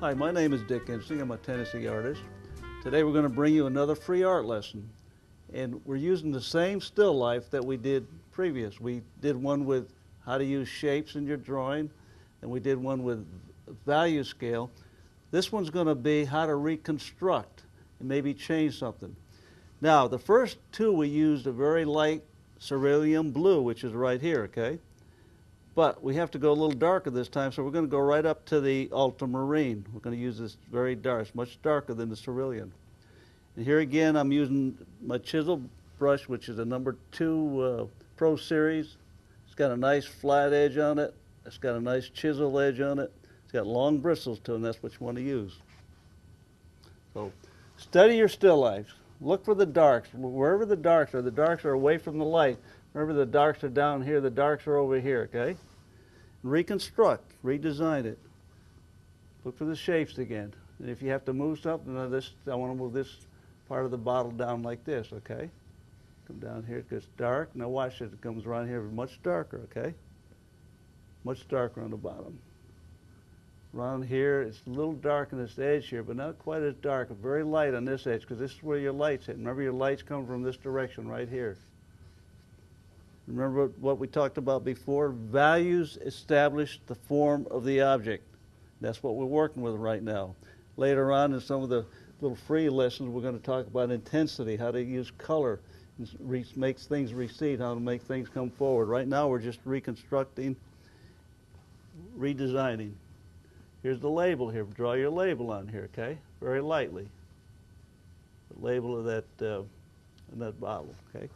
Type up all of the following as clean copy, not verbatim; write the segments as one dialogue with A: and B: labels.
A: Hi, my name is Dick Ensing. I'm a Tennessee artist. Today we're going to bring you another free art lesson. And we're using the same still life that we did previous. We did one with how to use shapes in your drawing, and we did one with value scale. This one's going to be how to reconstruct and maybe change something. Now, the first two we used a very light cerulean blue, which is right here, okay? But we have to go a little darker this time, so we're going to go right up to the ultramarine. We're going to use this very dark. It's much darker than the cerulean. And here again, I'm using my chisel brush, which is a number 2 Pro Series. It's got a nice flat edge on it. It's got a nice chisel edge on it. It's got long bristles to it, and that's what you want to use. So study your still lifes. Look for the darks. Wherever the darks are away from the light. Remember, the darks are down here, the darks are over here, okay? Reconstruct, redesign it. Look for the shapes again. And if you have to move something, I want to move this part of the bottle down like this, okay? Come down here, it gets dark. Now watch it comes around here much darker, okay? Much darker on the bottom. Around here, it's a little dark on this edge here, but not quite as dark. Very light on this edge, because this is where your light's hit. Remember, your lights come from this direction right here. Remember what we talked about before? Values establish the form of the object. That's what we're working with right now. Later on in some of the little free lessons, we're going to talk about intensity, how to use color, and make things recede, how to make things come forward. Right now we're just reconstructing, redesigning. Here's the label here. Draw your label on here, okay? Very lightly. The label of in that bottle, okay?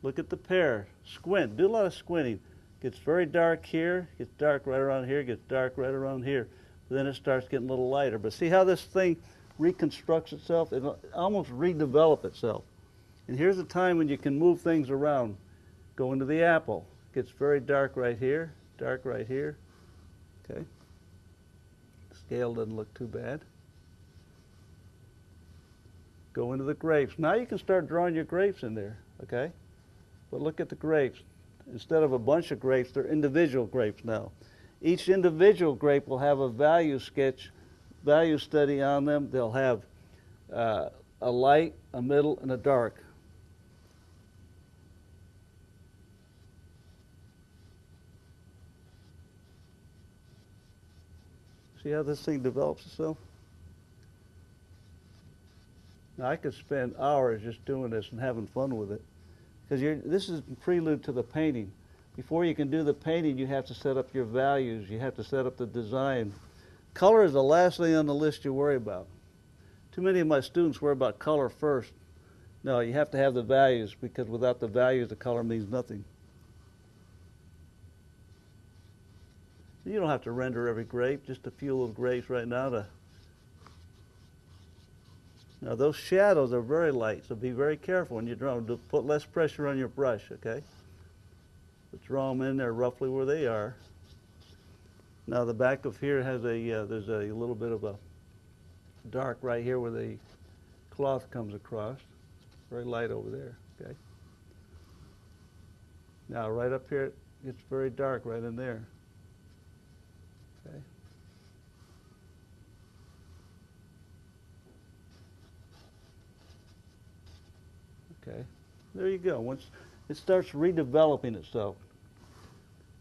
A: Look at the pear. Squint. Do a lot of squinting. Gets very dark here, gets dark right around here, gets dark right around here. Then it starts getting a little lighter. But see how this thing reconstructs itself? It'll almost redevelop itself. And here's a time when you can move things around. Go into the apple. Gets very dark right here, dark right here. Okay. Scale doesn't look too bad. Go into the grapes. Now you can start drawing your grapes in there, okay? But look at the grapes. Instead of a bunch of grapes, they're individual grapes now. Each individual grape will have a value sketch, value study on them. They'll have a light, a middle, and a dark. See how this thing develops itself? Now I could spend hours just doing this and having fun with it. Because this is the prelude to the painting. Before you can do the painting, you have to set up your values. You have to set up the design. Color is the last thing on the list you worry about. Too many of my students worry about color first. No, you have to have the values, because without the values, the color means nothing. So you don't have to render every grape, just a few little grapes right now. Now those shadows are very light, so be very careful when you draw them. Put less pressure on your brush, okay? But draw them in there roughly where they are. Now the back of here has there's a little bit of a dark right here where the cloth comes across. Very light over there, okay? Now right up here, it gets very dark right in there, okay? Okay, there you go. Once it starts redeveloping itself.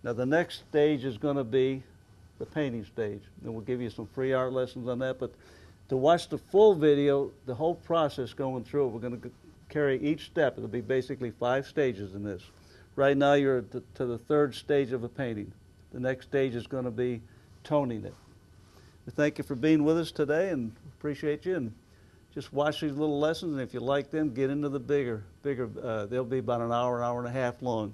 A: Now the next stage is going to be the painting stage. And we'll give you some free art lessons on that. But to watch the full video, the whole process going through it, we're going to carry each step. It'll be basically 5 stages in this. Right now you're to the 3rd stage of a painting. The next stage is going to be toning it. We thank you for being with us today and appreciate you. And just watch these little lessons, and if you like them, get into the bigger. They'll be about an hour and a half long.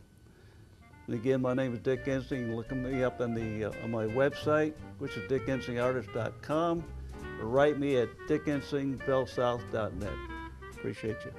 A: And again, my name is Dick Ensing. You can look me up on my website, which is dickensingartist.com, or write me at dickensing.bellsouth.net. Appreciate you.